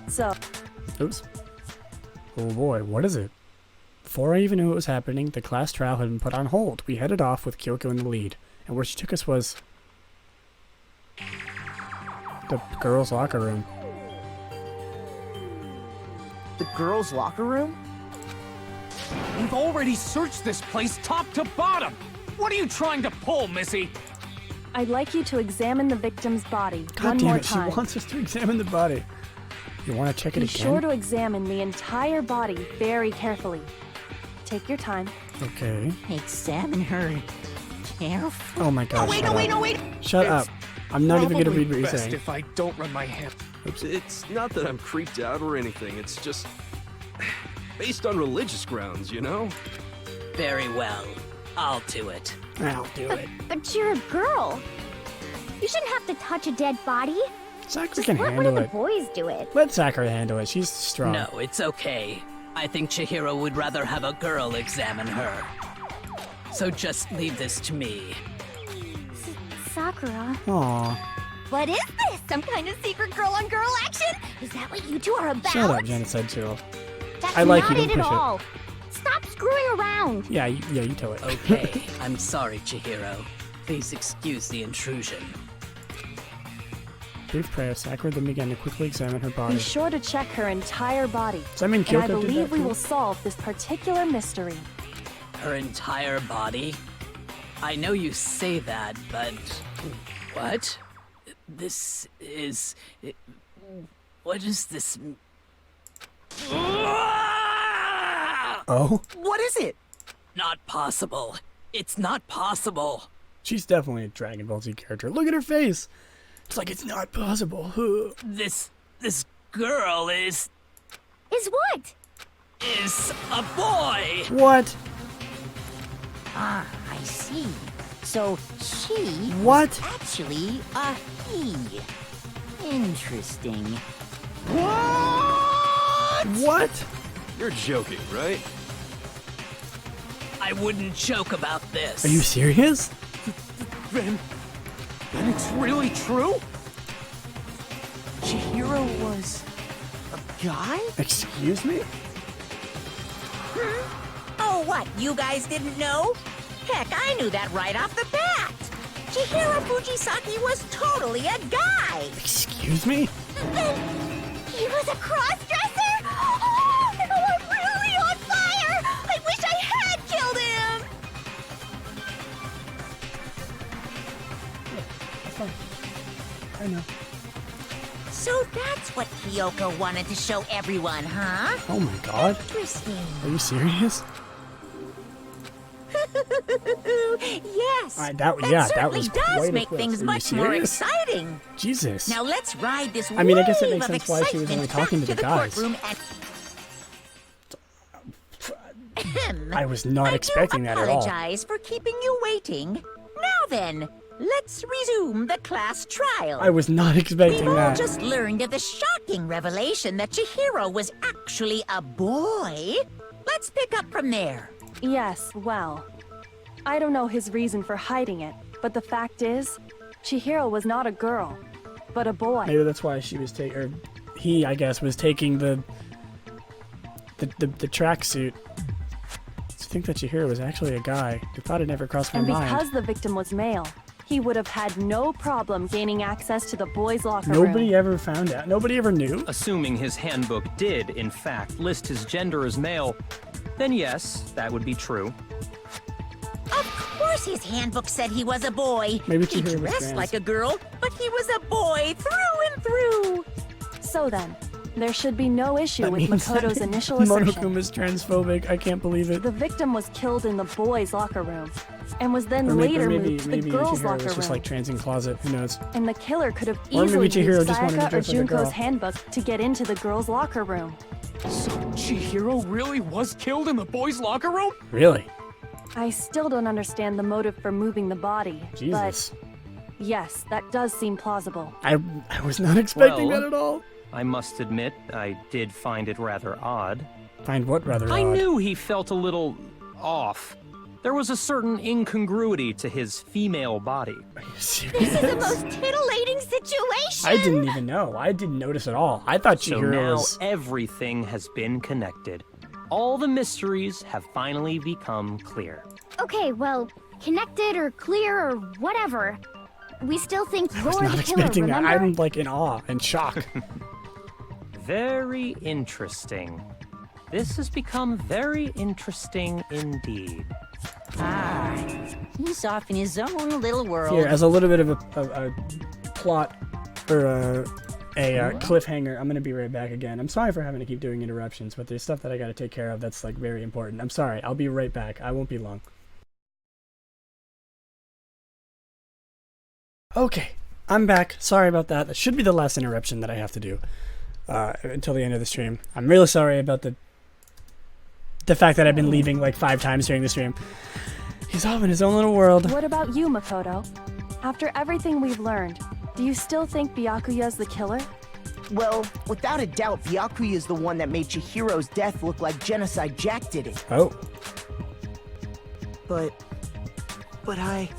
So... Oops. Oh boy, what is it? Before I even knew what was happening, the class trial had been put on hold. We headed off with Kyoko in the lead, and where she took us was... the girls' locker room. The girls' locker room? We've already searched this place top to bottom! What are you trying to pull, Missy? I'd like you to examine the victim's body God one damn more it, time. she wants us to examine the body. You want to check it Be again? sure to examine the entire body very carefully. Take your time. Okay. Examine her carefully. Oh my god, Oh, wait, shut up. wait! Shut up. I'm not even going to read what you're best saying. if I don't run my hand. It's not that I'm creeped out or anything, it's just... based on religious grounds, you know? Very well. I'll do it. I'll do it. But you're a girl. You shouldn't have to touch a dead body. Zachary Just can let one handle of the it. boys do it. Let Zachary handle it. She's strong. No, it's okay. I think Chihiro would rather have a girl examine her. So just leave this to me. Sakura. Aw. What is this? Some kind of secret girl-on-girl action? Is that what you two are about? Shut up, Genocide 2. That's I like not you, it don't at push it. all. Stop screwing around. Yeah, you tell it. Okay, I'm sorry, Chihiro. Please excuse the intrusion. Brief prayer. Sakura then began to quickly examine her body. Be sure to check her entire body. Does that mean And I Kyoko did believe that we too? will solve this particular mystery. Her entire body? I know you say that, but... What? This is... What is this... Oh? What is it? Not possible. It's not possible. She's definitely a Dragon Ball Z character. Look at her face. It's like it's not possible. This girl is Is what? a boy. What? Ah, I see. So she What? was actually a he. Interesting. What? You're joking, right? I wouldn't joke about this. Are you serious? Then it's really true? Chihiro was a guy? Excuse me? Oh, what? You guys didn't know? Heck, I knew that right off the bat. Chihiro Fujisaki was totally a guy. Excuse me? He was a cross-dresser? Oh, I'm really on fire! I wish I had killed him! I know. So that's what Kyoko wanted to show everyone, huh? Oh my god. Interesting. Are you serious? Yes. That certainly was does quite a make twist. things Are you much more serious? exciting. Jesus. Now let's ride this I mean, I guess it wave makes of sense why she was only excitement talking to back the guys. courtroom and... I was not expecting that at all. I apologize for keeping you waiting. Now then, let's resume the class trial. I was not expecting We've all that. just learned of the shocking revelation that Chihiro was actually a boy. Let's pick up from there. Yes, well, I don't know his reason for hiding it, but the fact is, Chihiro was not a girl, but a boy. Maybe that's why she was taking, or he, I guess, was taking the tracksuit. To think that Chihiro was actually a guy. I thought it never crossed my And mind. because the victim was male, he would have had no problem gaining access to the boys' locker room. Nobody ever found out. Nobody ever knew. Assuming his handbook did, in fact, list his gender as male, then yes, that would be true. Of course his handbook said he was a boy. Maybe He Chihiro was dressed trans. like a girl, but he was a boy through and through. So then, there should be no issue That with means Makoto's that initial assertion. Monokuma is transphobic. I can't believe it. The victim was killed in the boys' locker room, and was then Or later maybe moved to the girls' Chihiro locker was just room. like trans in closet. Who knows? And the killer could have Or maybe easily Chihiro used just wanted to Sayaka or dress like a girl. Junko's handbook to get into the girls' locker room. So Chihiro really was killed in the boys' locker room? Really? I still don't understand the motive for moving the body, Jesus. but yes, that does seem plausible. I was not expecting Well, that at all. I must admit, I did find it rather odd. Find what rather I odd? knew he felt a little off. There was a certain incongruity to his female body. This is the most titillating situation! I didn't even know. I didn't notice at all. I thought So Chihiro now was... everything has been connected. All the mysteries have finally become clear. Okay, well, connected or clear or whatever. We still think I you're was the not killer, expecting that. remember? I'm like in awe and shock. Very interesting. This has become very interesting indeed. Ah, he's off in his own little world. Here, as a little bit of a plot or a cliffhanger, I'm gonna be right back again. I'm sorry for having to keep doing interruptions, but there's stuff that I gotta take care of that's like very important. I'm sorry. I'll be right back. I won't be long. Okay, I'm back. Sorry about that. That should be the last interruption that I have to do until the end of the stream. I'm really sorry about the fact that I've been leaving like 5 times during the stream. He's off in his own little world. What about you, Makoto? After everything we've learned, do you still think Byakuya's the killer? Well, without a doubt, Byakuya is the one that made Chihiro's death look like Genocide Jack did it. Oh. But I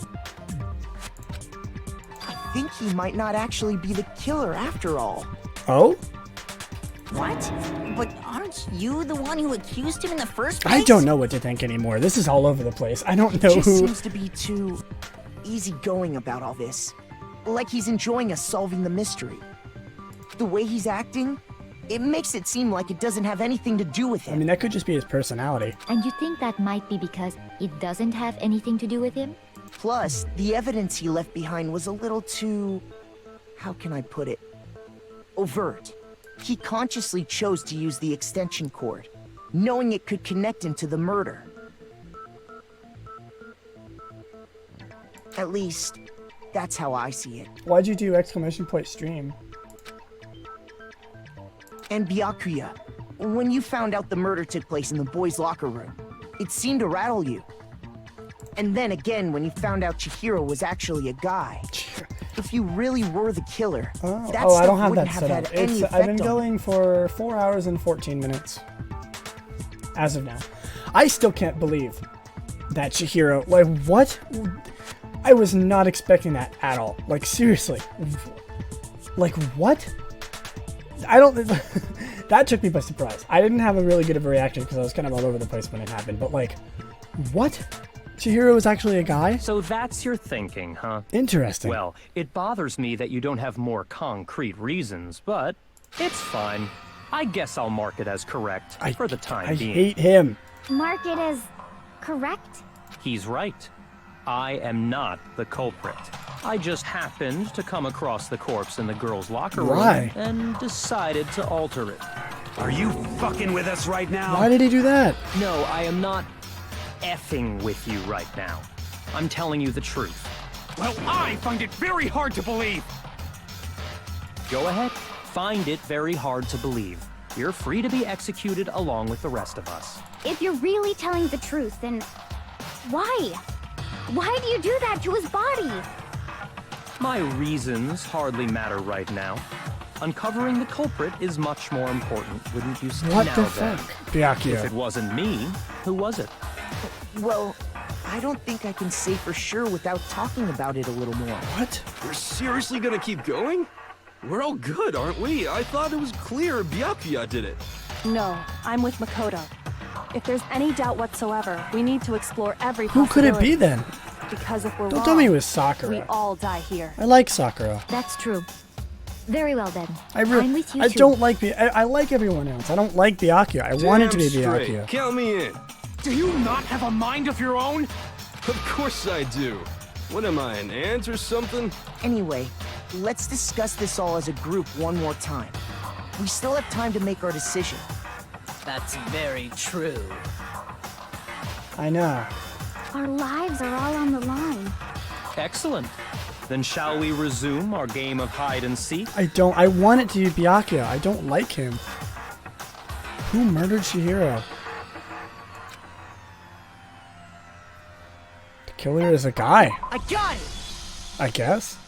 think he might not actually be the killer after all. Oh? What? But aren't you the one who accused him in the first place? I don't know what to think anymore. This is all over the place. I don't know He just who... seems to be too easygoing about all this. Like he's enjoying us solving the mystery. The way he's acting, it makes it seem like it doesn't have anything to do with him. I mean, that could just be his personality. And you think that might be because it doesn't have anything to do with him? Plus, the evidence he left behind was a little too... how can I put it? Overt. He consciously chose to use the extension cord, knowing it could connect him to the murder. At least, that's how I see it. Why'd you do exclamation point stream? And Byakuya, when you found out the murder took place in the boys' locker room, it seemed to rattle you. And then again, when you found out Chihiro was actually a guy. If you really were the killer, that stuff I don't have wouldn't that have set had up. any effect I've been on going for 4 hours and 14 minutes. As of now. I still can't believe that Chihiro... Like, what? I was not expecting that at all. Like, seriously. Like, what? I don't... That took me by surprise. I didn't have a really good of a reaction because I was kind of all over the place when it happened. But, like, what? Chihiro is actually a guy? So that's your thinking, huh? Interesting. Well, it bothers me that you don't have more concrete reasons, but it's fine. I guess I'll mark it as correct for the time being. I hate him. Mark it as correct? He's right. I am not the culprit. I just happened to come across the corpse in the girls' locker room Why? and decided to alter it. Are you fucking with us right now? Why did he do that? No, I am not effing with you right now. I'm telling you the truth. Well, I find it very hard to believe. Go ahead. Find it very hard to believe. You're free to be executed along with the rest of us. If you're really telling the truth, then why? Why do you do that to his body? My reasons hardly matter right now. Uncovering the culprit is much more important, wouldn't you say? What Now the then, fuck? Byakuya. if it wasn't me, who was it? Well, I don't think I can say for sure without talking about it a little more. What? We're seriously gonna keep going? We're all good, aren't we? I thought it was clear Byakuya did it. No, I'm with Makoto. If there's any doubt whatsoever, we need to explore every Who possibility. could it be then? Because if we're Don't wrong, tell me it was we Sakura. all die here. I like Sakura. That's true. Very well then. I'm with you I too. don't like I like everyone else. I don't like Byakuya. I want it to be Damn straight. Byakuya. Count me in. Do you not have a mind of your own? Of course I do. What am I, an ant or something? Anyway, let's discuss this all as a group one more time. We still have time to make our decision. That's very true. I know. Our lives are all on the line. Excellent. Then shall we resume our game of hide and seek? I want it to be Byakuya. I don't like him. Who murdered Chihiro? The killer is a guy, I got it! I guess.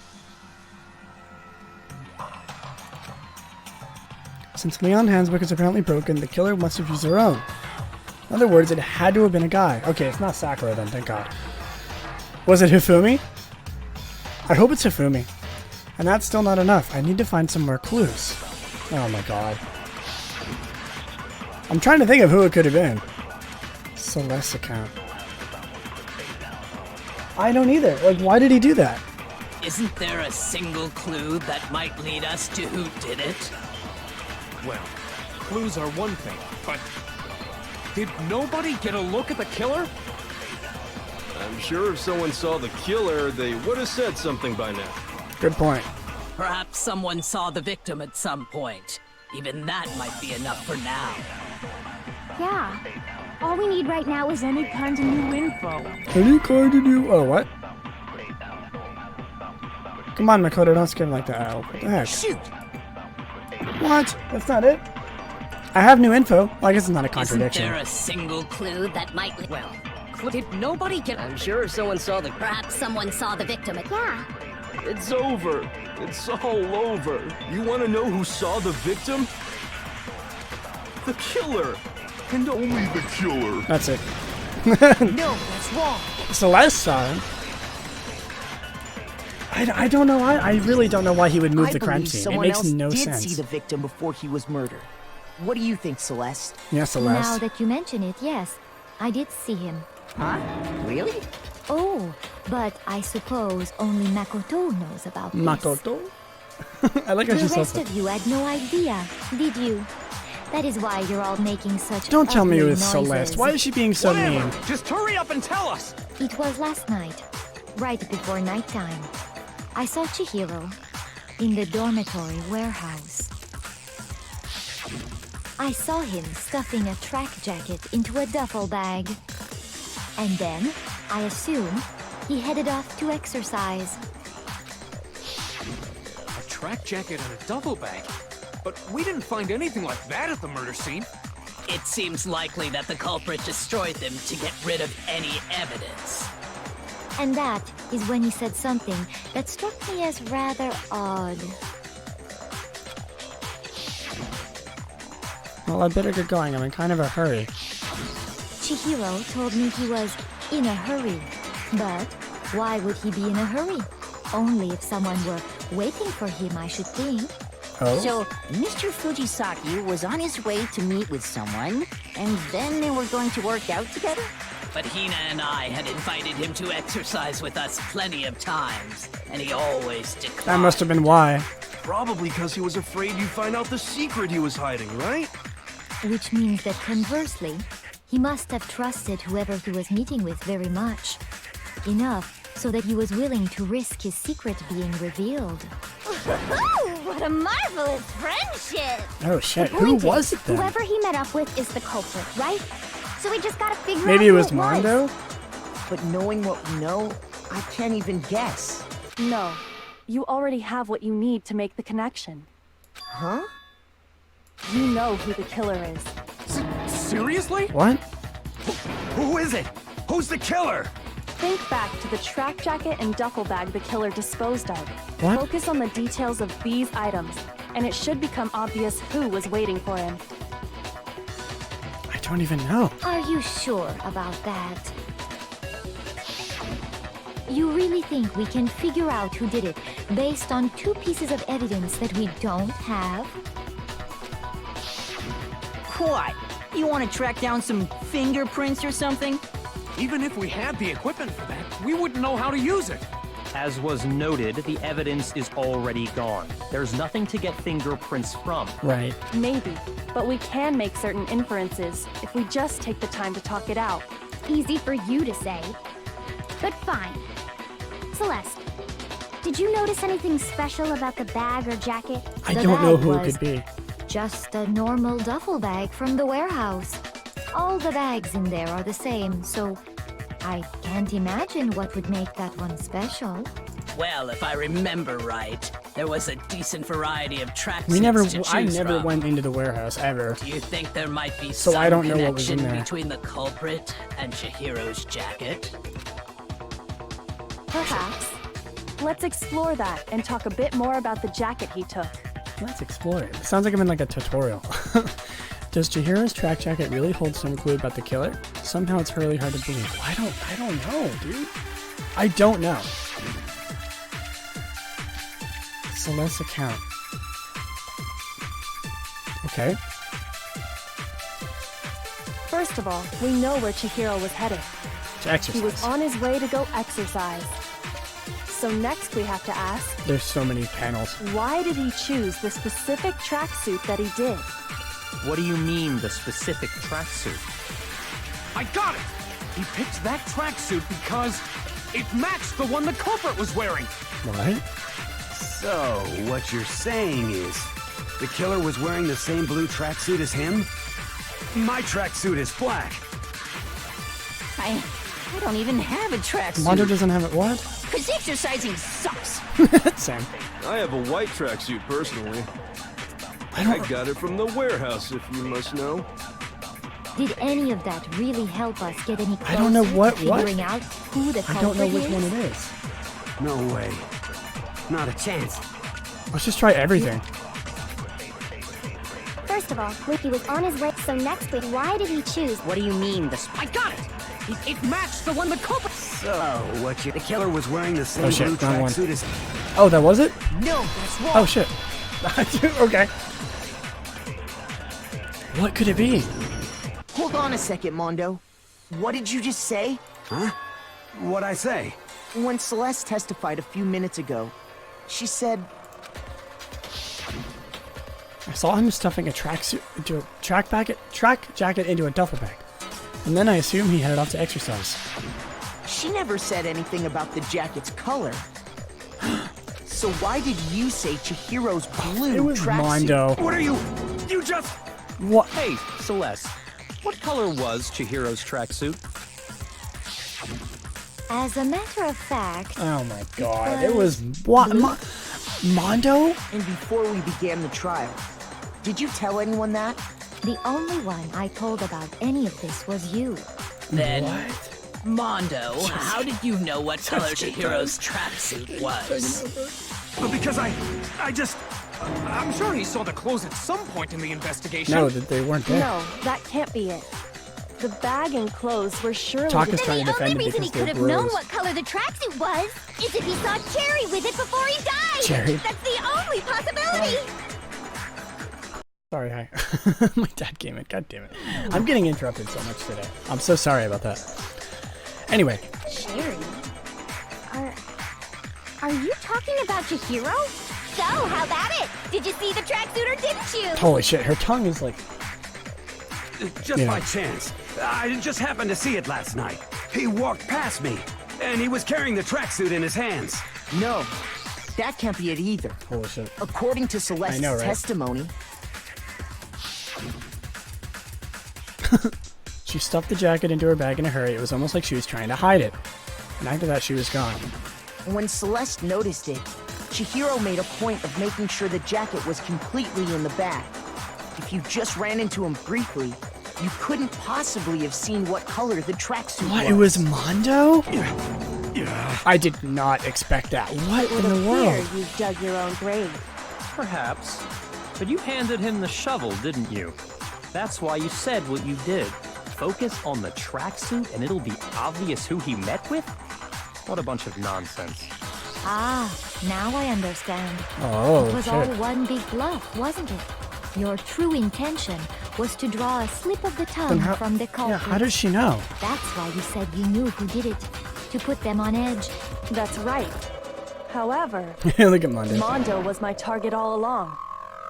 Since Leon's handbook is apparently broken, the killer must have used their own. In other words, it had to have been a guy. Okay, it's not Sakura then, thank God. Was it Hifumi? I hope it's Hifumi. And that's still not enough. I need to find some more clues. Oh my God. I'm trying to think of who it could have been. Celeste's account. I don't either. Like, why did he do that? Isn't there a single clue that might lead us to who did it? Well, clues are one thing, but did nobody get a look at the killer? I'm sure if someone saw the killer, they would have said something by now. Good point. Perhaps someone saw the victim at some point. Even that might be enough for now. Yeah. All we need right now is any kind of new info. Any kind of new... Oh, what? Come on, Makoto, don't skip like that. Oh, what the heck? Shoot! What? That's not it? I have new info. Well, I guess it's not a Isn't contradiction. there a single clue that might... Well, did nobody get... I'm sure if someone saw the... Perhaps someone saw the victim. Yeah. It's over. It's all over. You want to know who saw the victim? The killer. And only the killer. That's it. No, that's wrong. Celeste saw him. I don't know. I really don't know why he would move the crime believe scene. It someone makes else no did sense. see the victim before he was murdered. What do you think, Celeste? Yeah, Celeste. Now that you mention it, yes. I did see him. Huh? Really? Oh, but I suppose only Makoto knows about this. Makoto? I like how The she says rest that. of you had no idea, did you? That is why you're all making such Don't tell me it ugly was noises. Celeste. Why is she being so mean? Whatever. Just hurry up and tell us. It was last night, right before nighttime. I saw Chihiro in the dormitory warehouse. I saw him stuffing a track jacket into a duffel bag. And then, I assume, he headed off to exercise. A track jacket and a duffel bag. But we didn't find anything like that at the murder scene. It seems likely that the culprit destroyed them to get rid of any evidence. And that is when he said something that struck me as rather odd. Well, I better get going. I'm in kind of a hurry. Chihiro told me he was in a hurry. But why would he be in a hurry? Only if someone were waiting for him, I should think. Oh? So, Mr. Fujisaki was on his way to meet with someone, and then they were going to work out together? But Hina and I had invited him to exercise with us plenty of times, and he always declined. That must have been why. Probably because he was afraid you'd find out the secret he was hiding, right? Which means that conversely, he must have trusted whoever he was meeting with very much. Enough so that he was willing to risk his secret being revealed. What a marvelous friendship! Oh shit, The who point was is, it then? Whoever he met up with is the culprit, right? So we just gotta figure out Maybe it who was Mondo? But knowing what we know, I can't even guess. No. You already have what you need to make the connection. Huh? You know who the killer is. Seriously? What? Who is it? Who's the killer? Think back to the track jacket and duffel bag the killer disposed of. What? Focus on the details of these items, and it should become obvious who was waiting for him. I don't even know. Are you sure about that? You really think we can figure out who did it based on two pieces of evidence that we don't have? What? You want to track down some fingerprints or something? Even if we had the equipment for that, we wouldn't know how to use it. As was noted, the evidence is already gone. There's nothing to get fingerprints from. Right. Maybe, but we can make certain inferences if we just take the time to talk it out. Easy for you to say. But fine. Celeste, did you notice anything special about the bag or jacket? I The don't know bag who it was could be. just a normal duffel bag from the warehouse. All the bags in there are the same, so I can't imagine what would make that one special. Well, if I remember right, there was a decent variety of tracksuits to choose I never from. went into the warehouse ever. Do you think there might be So some I don't know what was in connection there. between the culprit and Chihiro's jacket? Perhaps. Let's explore that and talk a bit more about the jacket he took. Let's explore it. Sounds like I'm in like a tutorial. Does Chihiro's track jacket really hold some clue about the killer? Somehow it's really hard to believe. I don't know, dude. I don't know. Celeste's account. Okay. First of all, we know where Chihiro was headed. To exercise. He was on his way to go exercise. So next we have to ask, There's so many panels. why did he choose the specific tracksuit that he did? What do you mean, the specific tracksuit? I got it! He picked that tracksuit because it matched the one the culprit was wearing. What? So, what you're saying is, the killer was wearing the same blue tracksuit as him? My tracksuit is black. I don't even have a tracksuit. Mondo doesn't have it. What? Because exercising sucks. Sam. I have a white tracksuit personally. I got it from the warehouse, if you must know. Did any of that really help us get any closer I don't know what. to figuring out who the I culprit don't know which is? one it is. No way. Not a chance. Let's just try everything. First of all, Wiki was on his way, so next week, why did he choose? What do you mean, I got it! It matched the one the culprit... So, what you... The killer was wearing the same Oh, shit, blue wrong one. tracksuit as... Oh, that was it? No, that's wrong. Oh shit. Okay. What could it be? Hold on a second, Mondo. What did you just say? Huh? What'd I say? When Celeste testified a few minutes ago, she said... I saw him stuffing a tracksuit into a track jacket into a duffel bag. And then I assume he headed off to exercise. She never said anything about the jacket's color. So why did you say Chihiro's blue It was tracksuit? Mondo. What are you... You just... What? Hey, Celeste. What color was Chihiro's tracksuit? As a matter of fact, Oh my god. It was... What? Mondo? And before we began the trial, did you tell anyone that? the only one I told about any of this was you. Then, What? Mondo, how did you know what color Chihiro's tracksuit was? But because I'm sure he saw the clothes at some point in the investigation. No, that they weren't there. No, that can't be it. The bag and clothes were surely... Talk is Then trying to the defend only it reason he because could they're have known bros. what color the tracksuit was is if he saw Cherry with it before he died. Cherry? That's the only possibility. Sorry, hi. My dad came in. God damn it. I'm getting interrupted so much today. I'm so sorry about that. Anyway. Cherry? Are you talking about Chihiro? So, how about it? Did you see the tracksuit or didn't you? Holy shit, her tongue is like... Just Yeah. by chance. I just happened to see it last night. He walked past me, and he was carrying the tracksuit in his hands. No, that can't be it either. Holy shit. According to Celeste's know, right? testimony, She stuffed the jacket into her bag in a hurry. It was almost like she was trying to hide it. And after that, she was gone. when Celeste noticed it, Chihiro made a point of making sure the jacket was completely in the bag. If you just ran into him briefly, you couldn't possibly have seen what color the tracksuit What? was. It was Mondo? I did not expect that. What It would in the appear world? you dug your own grave. Perhaps. But you handed him the shovel, didn't you? That's why you said what you did. Focus on the tracksuit and it'll be obvious who he met with? What a bunch of nonsense. Ah, now I understand. Oh, It was shit. all one big bluff, wasn't it? Your true intention was to draw a slip of the tongue how- from the Yeah, culprit. how does she know? That's why you said you knew who did it, to put them on edge. That's right. However, Look at Mondo. Mondo was my target all along.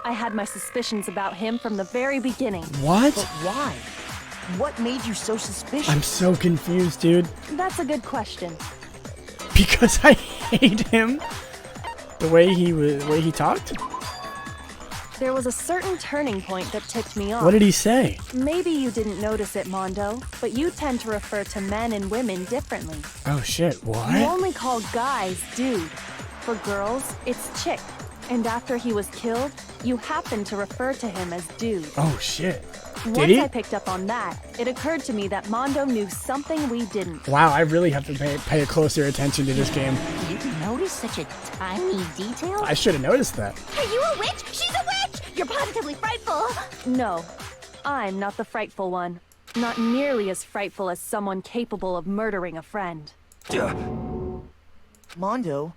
I had my suspicions about him from the very beginning. What? But why? What made you so suspicious? I'm so confused, dude. That's a good question. Because I hate him. The way he talked? There was a certain turning point that ticked me off. What did he say? Maybe you didn't notice it, Mondo, but you tend to refer to men and women differently. Oh shit, You what? only call guys dude. For girls, it's chick. And after he was killed, you happen to refer to him as dude. Oh shit. Did Once he? I picked up on that, it occurred to me that Mondo knew something we didn't. Wow, I really have to pay closer attention to this game. You notice such a tiny detail? I should have noticed that. Are you a witch? She's a witch! You're positively frightful. No, I'm not the frightful one. Not nearly as frightful as someone capable of murdering a friend. Mondo,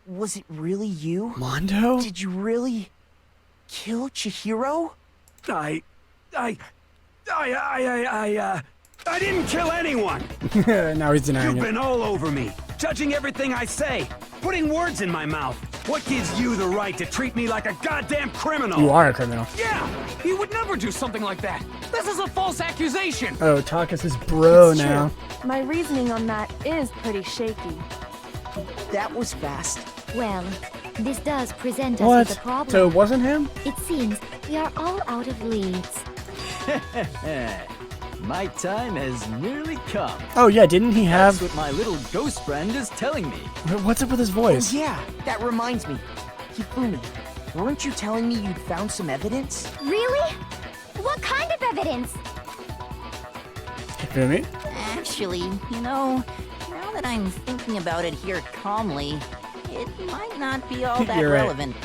was it really you? Mondo? Did you really kill Chihiro? I didn't kill anyone! Now he's denying You've it. been all over me, judging everything I say, putting words in my mouth. What gives you the right to treat me like a goddamn criminal? You are a criminal. Yeah, he would never do something like that. This is a false accusation. Oh, Taka's his bro now. My reasoning on that is pretty shaky. That was fast. Well, this does present us What? with a problem. So it wasn't him? It seems we are all out of leads. My time has nearly come. Oh yeah, didn't he have... That's what my little ghost friend is telling me. What's up with his voice? Oh, yeah, that reminds me. Hifumi, weren't you telling me you'd found some evidence? Really? What kind of evidence? Hifumi? Actually, you know, now that I'm thinking about it here calmly, it might not be all that You're right. relevant.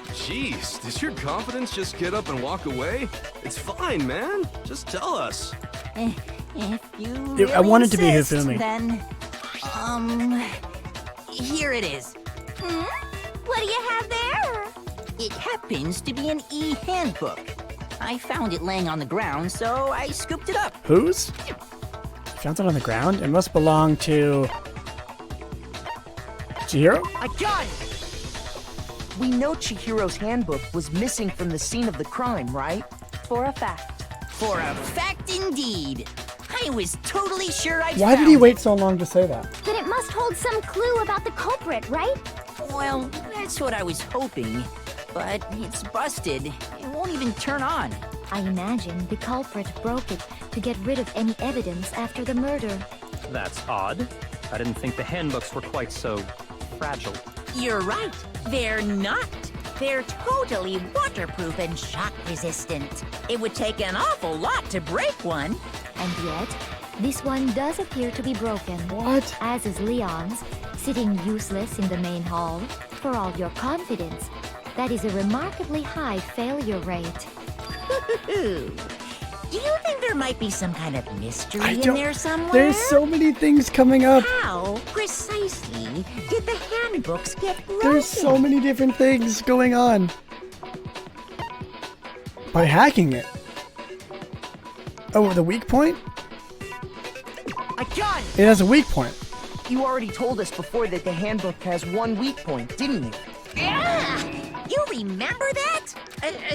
Jeez, does your confidence just get up and walk away? It's fine, man. Just tell us. If you Dude, I really wanted to be insist, Hifumi. Then, here it is. What do you have there? It happens to be an e-handbook. I found it laying on the ground, so I scooped it up. Whose? Found it on the ground? It must belong to... Chihiro? I got it! We know Chihiro's handbook was missing from the scene of the crime, right? For a fact. For a fact indeed. I was totally sure I'd Why did he wait so long to say that? Then it must hold some clue about the culprit, right? Well, that's what I was hoping. But it's busted. It won't even turn on. I imagine the culprit broke it to get rid of any evidence after the murder. That's odd. I didn't think the handbooks were quite so fragile. You're right. They're not. They're totally waterproof and shock resistant. It would take an awful lot to break one. And yet, this one does appear to be broken. What? As is Leon's, sitting useless in the main hall. For all your confidence, that is a remarkably high failure rate. Do you think there might be some kind of mystery in there somewhere? There's so many things coming up. How precisely did the handbooks get broken? There's so many different things going on. By hacking it. Oh, the weak point? I got it! It has a weak point. You already told us before that the handbook has one weak point, didn't you? Yeah! You remember that?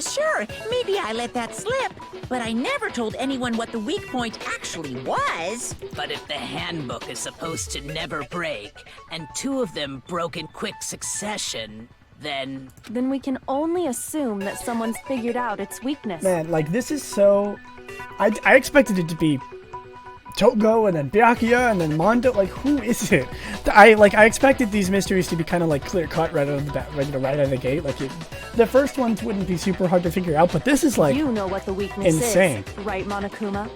Sure, maybe I let that slip, but I never told anyone what the weak point actually was. But if the handbook is supposed to never break, and two of them broke in quick succession, then... Then we can only assume that someone's figured out its weakness. Man, like, this is so... I expected it to be Togo and then Byakuya and then Mondo. Like, who is it? I expected these mysteries to be kind of like clear cut right out of the bat, right out of the gate. Like, the first ones wouldn't be super hard to figure out, but this is like You know what the weakness insane. is, right, Monokuma?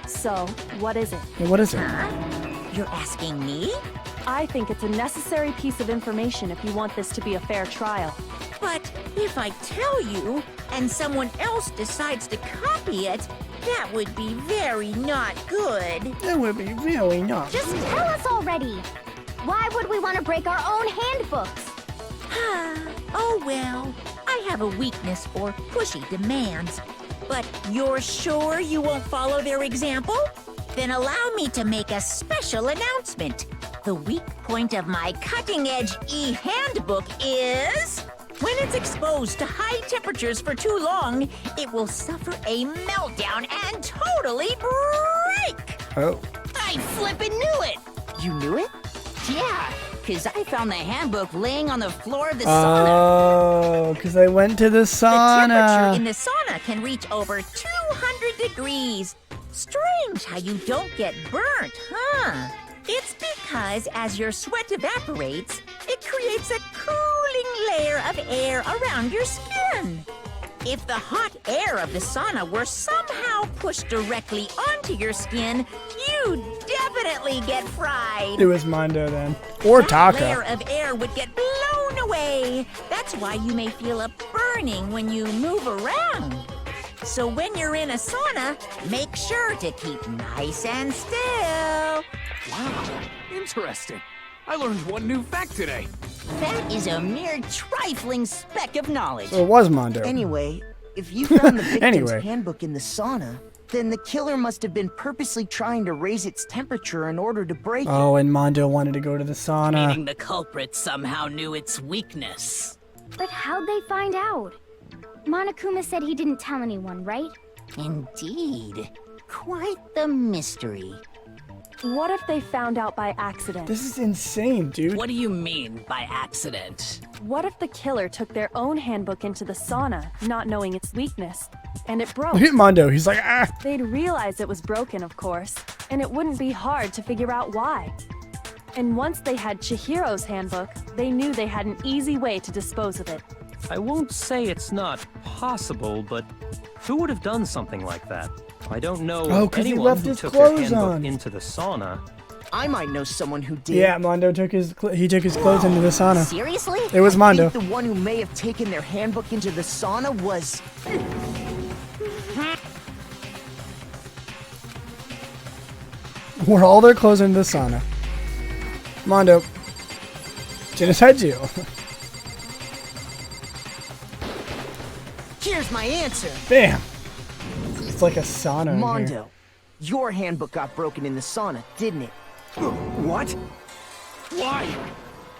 So, what is it? Yeah, what is it? You're asking me? I think it's a necessary piece of information if you want this to be a fair trial. But if I tell you, and someone else decides to copy it, that would be very not good. That would be really not. Just tell us already. Why would we want to break our own handbooks? Oh well, I have a weakness for pushy demands. But you're sure you won't follow their example? Then allow me to make a special announcement. The weak point of my cutting-edge e-handbook is... when it's exposed to high temperatures for too long, it will suffer a meltdown and totally break! Oh. I flippin' knew it! You knew it? Yeah, because I found the handbook laying on the floor of the sauna. Oh, because I went to the The temperature sauna. in the sauna can reach over 200 degrees. Strange how you don't get burnt, huh? It's because as your sweat evaporates, it creates a cooling layer of air around your skin. If the hot air of the sauna were somehow pushed directly onto your skin, you'd definitely get fried. It was Mondo then. Or That layer Taka. of air would get blown away. That's why you may feel a burning when you move around. So when you're in a sauna, make sure to keep nice and still. Wow, interesting. I learned one new fact today. That is a mere trifling speck of knowledge. So it was Mondo. Anyway, if you found the victim's Anyway. handbook in the sauna, then the killer must have been purposely trying to raise its temperature in order to break it. Oh, and Mondo wanted to go to the sauna. Meaning the culprit somehow knew its weakness. But how'd they find out? Monokuma said he didn't tell anyone, right? Indeed. Quite the mystery. What if they found out by accident? This is insane, dude. What do you mean by accident? What if the killer took their own handbook into the sauna, not knowing its weakness, and it broke? Look at Mondo. He's like, ah. They'd realize it was broken, of course, and it wouldn't be hard to figure out why. And once they had Chihiro's handbook, they knew they had an easy way to dispose of it. I won't say it's not possible, but who would have done something like that? I don't know Oh, 'cause he anyone left who his took their clothes handbook on. into the sauna. I might know someone who did. Yeah, Mondo took his he took his clothes into the sauna. Seriously? It was Mondo. I think the one who may have taken their handbook into the sauna was... Wore all their clothes into the sauna. Mondo. Genocide you. Here's my answer. Bam. It's like a sauna in here. Mondo, your handbook got broken in the sauna, didn't it? What? Why?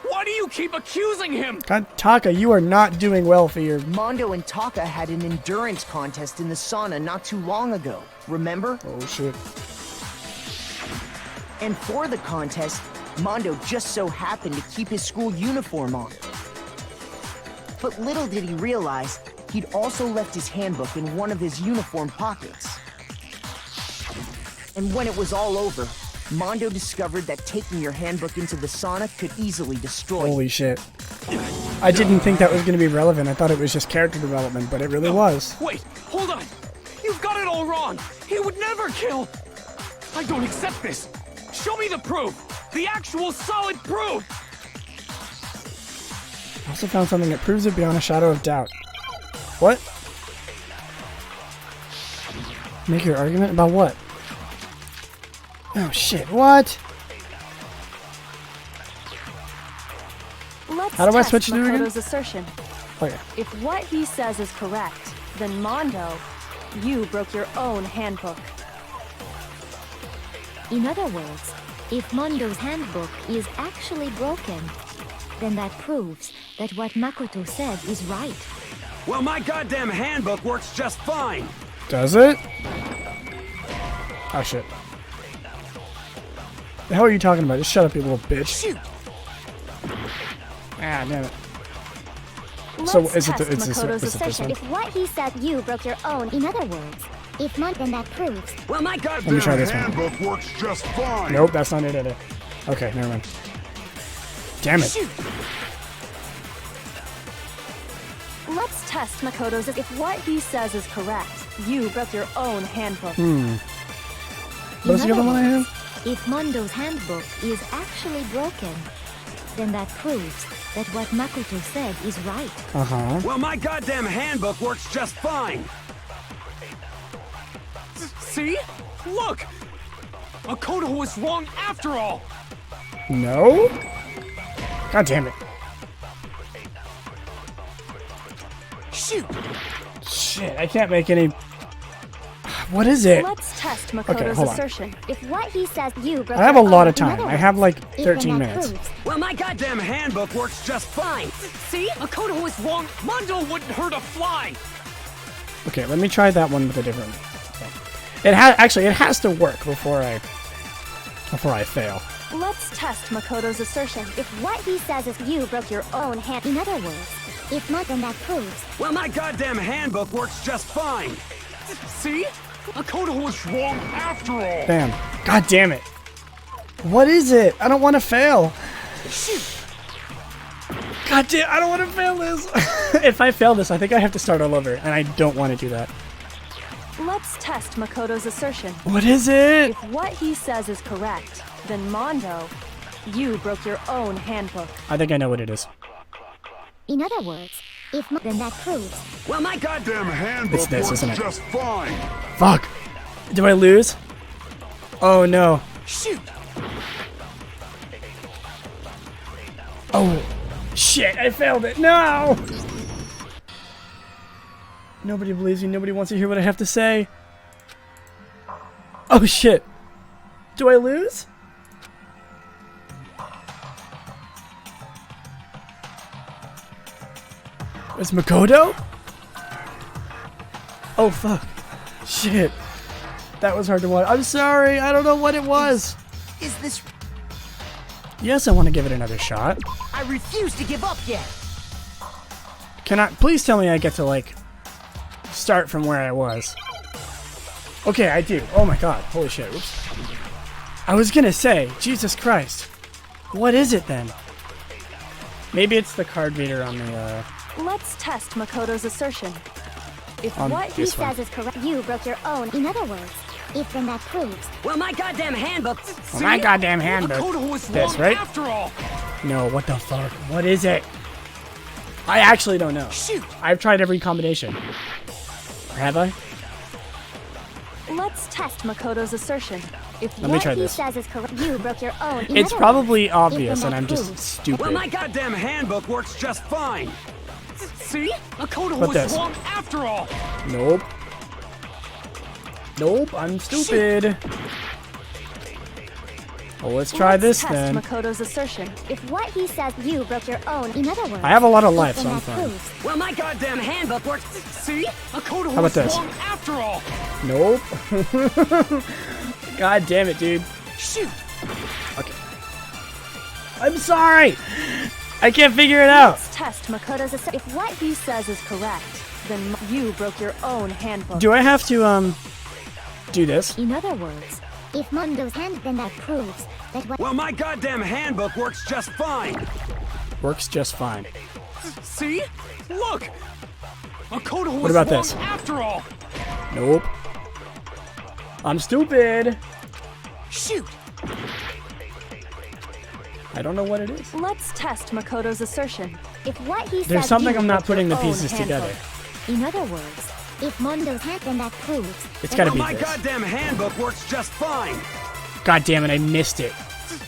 Why do you keep accusing him? God, Taka, you are not doing well for your... Mondo and Taka had an endurance contest in the sauna not too long ago, remember? Oh, shit. And for the contest, Mondo just so happened to keep his school uniform on. But little did he realize, he'd also left his handbook in one of his uniform pockets. And when it was all over, Mondo discovered that taking your handbook into the sauna could easily destroy it. Holy shit. I didn't think that was going to be relevant. I thought it was just character development, but it really was. Wait, hold on. You've got it all wrong. He would never kill. I don't accept this. Show me the proof. The actual solid proof. I also found something that proves it beyond a shadow of doubt. What? Make your argument about what? Oh shit, what? Let's How do I test switch to it again? Makoto's assertion. Okay. If what he says is correct, then Mondo, you broke your own handbook. In other words, if Mondo's handbook is actually broken, then that proves that what Makoto said is right. Well, my goddamn handbook works just fine. Does it? Oh shit. The hell are you talking about? Just shut up, you little bitch. Shoot. Ah, damn it. Let's So is it test is Makoto's this assertion. one? If what he said, you broke your own. In other words, if Mon, then that proves. Well, my Let me goddamn try this one. handbook works just fine. Nope, that's not it either. Okay, never mind. Damn it. Shoot. Let's test Makoto's. If what he says is correct, you broke your own handbook. What is the other one I have? If Mondo's handbook is actually broken, then that proves that what Makoto said is right. Uh-huh. Well, my goddamn handbook works just fine. See? Look! Makoto was wrong after all! No? God damn it. Shoot. Shit, I can't make any... What is it? Let's test Okay, Makoto's hold on. assertion. If what he says, you broke I have your a lot own. of In time. other I have like words, 13 then that minutes. proves. Well, my goddamn handbook works just fine. See? Makoto was wrong. Mondo wouldn't hurt a fly! Okay, let me try that one with a different... It has to work before I fail. Let's test Makoto's assertion. If what he says is you broke your own hand. In other words, if Mon, then that proves. Well, my goddamn handbook works just fine. See? Makoto was wrong after all! Bam. God damn it. What is it? I don't want to fail. God damn, I don't want to fail this. If I fail this, I think I have to start all over, and I don't want to do that. Let's test Makoto's assertion. What is it? If what he says is correct, then Mondo, you broke your own handbook. I think I know what it is. In other words, Then that proves. Well, my goddamn handbook It's this, works isn't it? just fine. Fuck. Do I lose? Oh no. Shoot! Oh. Shit, I failed it. No! Nobody believes me. Nobody wants to hear what I have to say. Oh shit. Do I lose? It's Makoto? Oh fuck. Shit. That was hard to watch. I'm sorry. I don't know what it was. Is this... Yes, I want to give it another shot. I refuse to give up yet. Can I... Please tell me I get to, like, start from where I was. Okay, I do. Oh my god. Holy shit. Oops. I was gonna say, Jesus Christ. What is it then? Maybe it's the card reader on the, Let's test Makoto's assertion. If on what he this one. says is correct, you broke your own. In other words, if then that proves. Well, my goddamn handbook. Well, my goddamn handbook. Makoto was This, wrong right? after all. No, what the fuck? What is it? I actually don't know. Shoot! I've tried every combination. Or have I? Let's test Makoto's assertion. If Let me try what he this. says is correct, you broke your own. It's probably obvious and I'm just stupid. Well, my goddamn handbook works just fine. See? Makoto What was this? wrong after all. Nope. Nope, I'm stupid. Well, let's try this test then. Makoto's assertion. If what he says, you broke your own. In other words, I have a lot of life, if so then I'm that fine. proves. Well, my goddamn handbook works. See? Makoto How about was this? wrong after all. Nope. God damn it, dude. Shoot! Okay. I'm sorry! I can't figure it out. Let's test Makoto's assertion. If what he says is correct, then you broke your own handbook. Do I have to, do this? In other words, if Mondo's hand, then that proves that what. Well, my goddamn handbook works just fine. Works just fine. See? Look! Makoto was What about wrong this? after all. Nope. I'm stupid. Shoot! I don't know what it is. Let's test Makoto's assertion. If what he There's says, something you I'm not broke putting the your own pieces handbook. together. In other words, if Mondo's hand, then that proves. It's that gotta Well, be my this. goddamn handbook works just fine. God damn it, I missed it.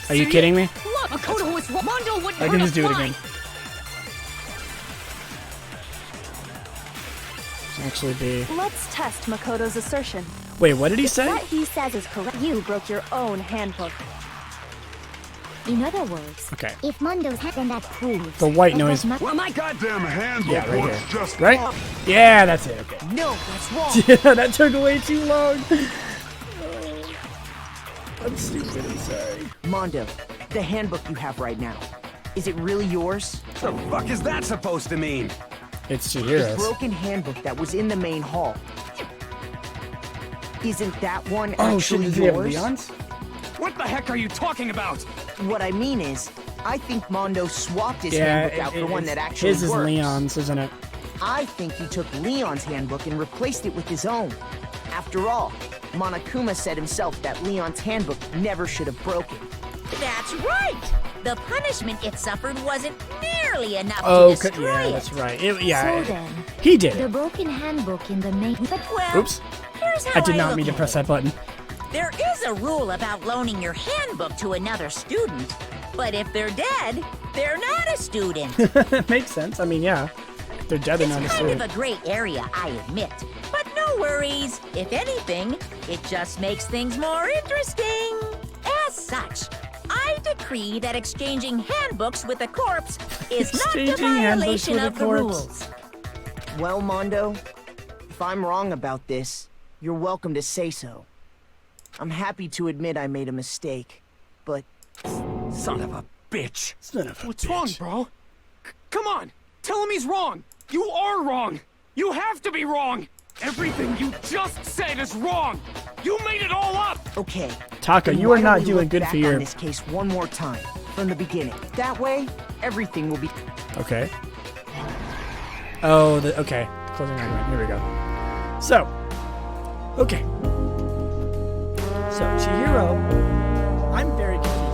Are you See? kidding me? Look, Makoto was wrong. Mondo wouldn't I hurt can a just do it fly. again. Actually be... Let's test Makoto's assertion. Wait, what did he If say? what he says is correct, you broke your own handbook. In other words, Okay. if Mondo's hand, then that proves. The white that noise. what Well, my goddamn handbook Yeah, right works here. just Right? fine. Yeah, that's it. Okay. No, that's wrong. Yeah, that took way too long. I'm stupid, I'm sorry. Mondo, the handbook you have right now, is it really yours? The fuck is that supposed to mean? It's The Chihiro's. broken handbook that was in the main hall. Isn't that one Oh shit, actually does he have yours? Leon's? What the heck are you talking about? What I mean is, I think Mondo swapped his Yeah, handbook out for one that actually his is works. Leon's, isn't it? I think he took Leon's handbook and replaced it with his own. After all, Monokuma said himself that Leon's handbook never should have broken. That's right. The punishment it suffered wasn't nearly enough Oh, to destroy yeah, it. that's right. So then, He did the it. broken handbook in the main. But Well, Oops. here's how I did not look mean to at press it. that button. There is a rule about loaning your handbook to another student, but if they're dead, they're not a student. Makes sense. I mean, yeah. If they're dead, they're not a It's kind of student. a gray area, I admit. But no worries. If anything, it just makes things more interesting. As such, I decree that exchanging handbooks with a corpse is not a Exchanging handbooks violation with a of the corpse. rules. Well, Mondo, if I'm wrong about this, you're welcome to say so. I'm happy to admit I made a mistake, but Son of a bitch. Son of a What's wrong, bro? Come on. Tell him he's wrong. You are wrong. You have to be wrong. Everything you just said is wrong. You made it all up. okay. Taka, Then you why are don't not we doing look good back for your... on this case one more time, from the beginning. That way, everything will be... Okay. Oh, okay. Closing argument. Here we go. So. Okay. So, Chihiro. I'm very confused.